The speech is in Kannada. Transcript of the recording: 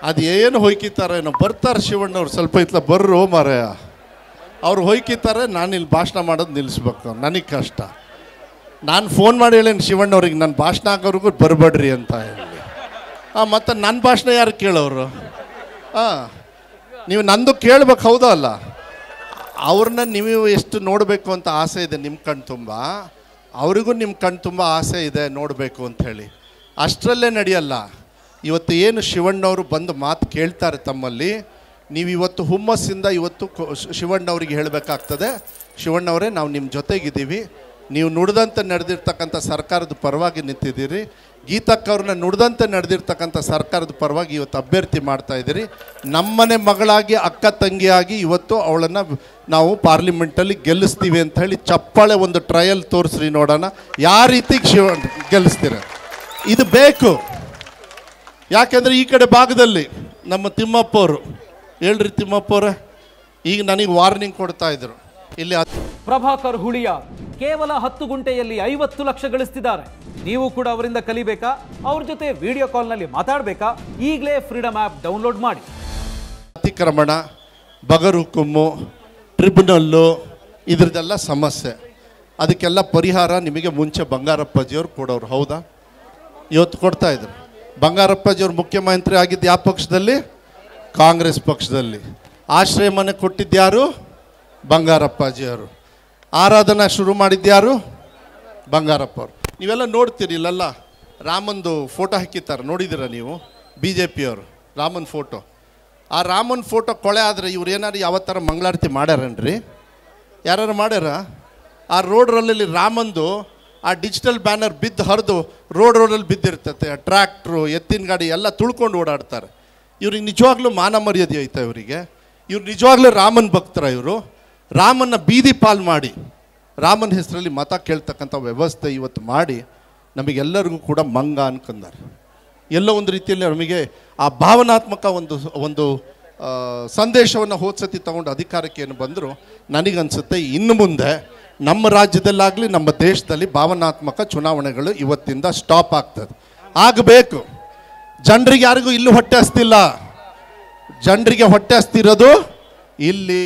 ಅದು ಏನು ಹೊಯ್ಕಿತಾರೇನೋ ಬರ್ತಾರೆ ಶಿವಣ್ಣವ್ರು ಸ್ವಲ್ಪ ಇತ್ಲ ಬರ್ರು ಮಾರಾಯ ಅವ್ರು ಹೊಯ್ಕಿತಾರೆ. ನಾನು ಇಲ್ಲಿ ಭಾಷಣ ಮಾಡೋದು ನಿಲ್ಲಿಸ್ಬೇಕು, ನನಗೆ ಕಷ್ಟ. ನಾನು ಫೋನ್ ಮಾಡಿ ಹೇಳೇನು ಶಿವಣ್ಣವ್ರಿಗೆ ನನ್ನ ಭಾಷಣ ಆಗೋರಿಗೂ ಬರಬೇಡ್ರಿ ಅಂತ ಹೇಳಿ. ಮತ್ತು ನನ್ನ ಭಾಷಣ ಯಾರು ಕೇಳೋರು? ನೀವು ನಂದು ಕೇಳ್ಬೇಕು, ಹೌದಾ ಅಲ್ಲ? ಅವ್ರನ್ನ ನೀವು ಎಷ್ಟು ನೋಡಬೇಕು ಅಂತ ಆಸೆ ಇದೆ ನಿಮ್ಮ ಕಣ್ಣು ತುಂಬ, ಅವರಿಗೂ ನಿಮ್ಮ ಕಣ್ಣು ತುಂಬ ಆಸೆ ಇದೆ ನೋಡಬೇಕು ಅಂಥೇಳಿ. ಅಷ್ಟರಲ್ಲೇ ನಡೆಯಲ್ಲ. ಇವತ್ತು ಏನು ಶಿವಣ್ಣವರು ಬಂದು ಮಾತು ಕೇಳ್ತಾರೆ ತಮ್ಮಲ್ಲಿ, ನೀವು ಇವತ್ತು ಹುಮ್ಮಸ್ಸಿಂದ ಇವತ್ತು ಶಿವಣ್ಣವ್ರಿಗೆ ಹೇಳಬೇಕಾಗ್ತದೆ, ಶಿವಣ್ಣವರೇ ನಾವು ನಿಮ್ಮ ಜೊತೆಗಿದ್ದೀವಿ, ನೀವು ನುಡಿದಂತೆ ನಡೆದಿರ್ತಕ್ಕಂಥ ಸರ್ಕಾರದ ಪರವಾಗಿ ನಿಂತಿದ್ದೀರಿ, ಗೀತಕ್ಕವ್ರನ್ನ ನುಡಿದಂತೆ ನಡೆದಿರ್ತಕ್ಕಂಥ ಸರ್ಕಾರದ ಪರವಾಗಿ ಇವತ್ತು ಅಭ್ಯರ್ಥಿ ಮಾಡ್ತಾಯಿದ್ದೀರಿ. ನಮ್ಮನೆ ಮಗಳಾಗಿ ಅಕ್ಕ ತಂಗಿಯಾಗಿ ಇವತ್ತು ಅವಳನ್ನು ನಾವು ಪಾರ್ಲಿಮೆಂಟಲ್ಲಿ ಗೆಲ್ಲಿಸ್ತೀವಿ ಅಂತ ಹೇಳಿ ಚಪ್ಪಾಳೆ ಒಂದು ಟ್ರಯಲ್ ತೋರಿಸ್ರಿ ನೋಡೋಣ ಯಾವ ರೀತಿಗೆ ಗೆಲ್ಲಿಸ್ತೀರ. ಇದು ಬೇಕು. ಯಾಕೆಂದರೆ ಈ ಕಡೆ ಭಾಗದಲ್ಲಿ ನಮ್ಮ ತಿಮ್ಮಪ್ಪವರು ಹೇಳ್ರಿ, ತಿಮ್ಮಪ್ಪವ್ರೆ ಈಗ ನನಗೆ ವಾರ್ನಿಂಗ್ ಕೊಡ್ತಾ ಇದ್ರು. ಇಲ್ಲಿ ಪ್ರಭಾಕರ್ ಹುಳಿಯ ಕೇವಲ 10 ಗುಂಟೆಯಲ್ಲಿ 50 ಲಕ್ಷ ಗಳಿಸ್ತಿದ್ದಾರೆ. ನೀವು ಕೂಡ ಅವರಿಂದ ಕಲಿಬೇಕಾ? ಅವ್ರ ಜೊತೆ ವಿಡಿಯೋ ಕಾಲ್ನಲ್ಲಿ ಮಾತಾಡಬೇಕಾ? ಈಗಲೇ ಫ್ರೀಡಮ್ ಆ್ಯಪ್ ಡೌನ್ಲೋಡ್ ಮಾಡಿ. ಅತಿಕ್ರಮಣ, ಬಗರುಕುಮ್ಮು, ಟ್ರಿಬ್ಯುನಲ್ಲು, ಇದ್ರದ್ದೆಲ್ಲ ಸಮಸ್ಯೆ. ಅದಕ್ಕೆಲ್ಲ ಪರಿಹಾರ ನಿಮಗೆ ಮುಂಚೆ ಬಂಗಾರಪ್ಪಾಜಿಯವ್ರು ಕೊಡೋರು, ಹೌದಾ? ಇವತ್ತು ಕೊಡ್ತಾಯಿದ್ರು. ಬಂಗಾರಪ್ಪಾಜಿಯವ್ರು ಮುಖ್ಯಮಂತ್ರಿ ಆಗಿದ್ದು ಯಾವ ಪಕ್ಷದಲ್ಲಿ? ಕಾಂಗ್ರೆಸ್ ಪಕ್ಷದಲ್ಲಿ. ಆಶ್ರಯ ಮನೆ ಕೊಟ್ಟಿದ್ದ್ಯಾರು? ಬಂಗಾರಪ್ಪಾಜಿಯವರು. ಆರಾಧನಾ ಶುರು ಮಾಡಿದ್ಯಾರು? ಬಂಗಾರಪ್ಪ ಅವರು. ನೀವೆಲ್ಲ ನೋಡ್ತೀರಿ ಇಲ್ಲೆಲ್ಲ ರಾಮಂದು ಫೋಟೋ ಹಾಕಿದ್ದಾರೆ, ನೋಡಿದ್ದೀರ ನೀವು? BJPಯವರು ರಾಮನ್ ಫೋಟೋ. ಆ ರಾಮನ್ ಫೋಟೋ ಕೊಳೆ ಆದರೆ ಇವ್ರು ಏನಾರು ಯಾವತ್ತರ ಮಂಗಳಾರತಿ ಮಾಡ್ಯಾರನ್ರಿ? ಯಾರು ಮಾಡ್ಯಾರ? ಆ ರೋಡ್ರಲ್ಲಿ ರಾಮಂದು ಆ ಡಿಜಿಟಲ್ ಬ್ಯಾನರ್ ಬಿದ್ದು ಹರಿದು ರೋಡಲ್ಲಿ ಬಿದ್ದಿರ್ತತೆ. ಟ್ರ್ಯಾಕ್ಟ್ರು, ಎತ್ತಿನ ಗಾಡಿ ಎಲ್ಲ ತುಳ್ಕೊಂಡು ಓಡಾಡ್ತಾರೆ. ಇವ್ರಿಗೆ ನಿಜವಾಗ್ಲೂ ಮಾನ ಮರ್ಯಾದೆ ಐತೆ ಇವರಿಗೆ? ಇವ್ರು ನಿಜವಾಗ್ಲೂ ರಾಮನ್ ಭಕ್ತರ? ಇವರು ರಾಮನ್ನ ಬೀದಿ ಪಾಲು ಮಾಡಿ ರಾಮನ ಹೆಸರಲ್ಲಿ ಮತ ಕೇಳ್ತಕ್ಕಂಥ ವ್ಯವಸ್ಥೆ ಇವತ್ತು ಮಾಡಿ ನಮಗೆಲ್ಲರಿಗೂ ಕೂಡ ಮಂಗ ಅನ್ಕೊಂಡಾರೆ. ಎಲ್ಲೋ ಒಂದು ರೀತಿಯಲ್ಲಿ ನಮಗೆ ಆ ಭಾವನಾತ್ಮಕ ಒಂದು ಸಂದೇಶವನ್ನು ಹೋದ್ಸತಿ ತಗೊಂಡು ಅಧಿಕಾರಕ್ಕೆ ಏನು ಬಂದರೂ ನನಗನ್ಸುತ್ತೆ ಇನ್ನು ಮುಂದೆ ನಮ್ಮ ರಾಜ್ಯದಲ್ಲಾಗಲಿ ನಮ್ಮ ದೇಶದಲ್ಲಿ ಭಾವನಾತ್ಮಕ ಚುನಾವಣೆಗಳು ಇವತ್ತಿಂದ ಸ್ಟಾಪ್ ಆಗ್ತದೆ. ಆಗಬೇಕು. ಜನರಿಗೆ ಯಾರಿಗೂ ಇಲ್ಲೂ ಹೊಟ್ಟೆ ಹಸ್ತಿಲ್ಲ, ಜನರಿಗೆ ಹೊಟ್ಟೆ ಹಸ್ತಿರೋದು ಇಲ್ಲಿ.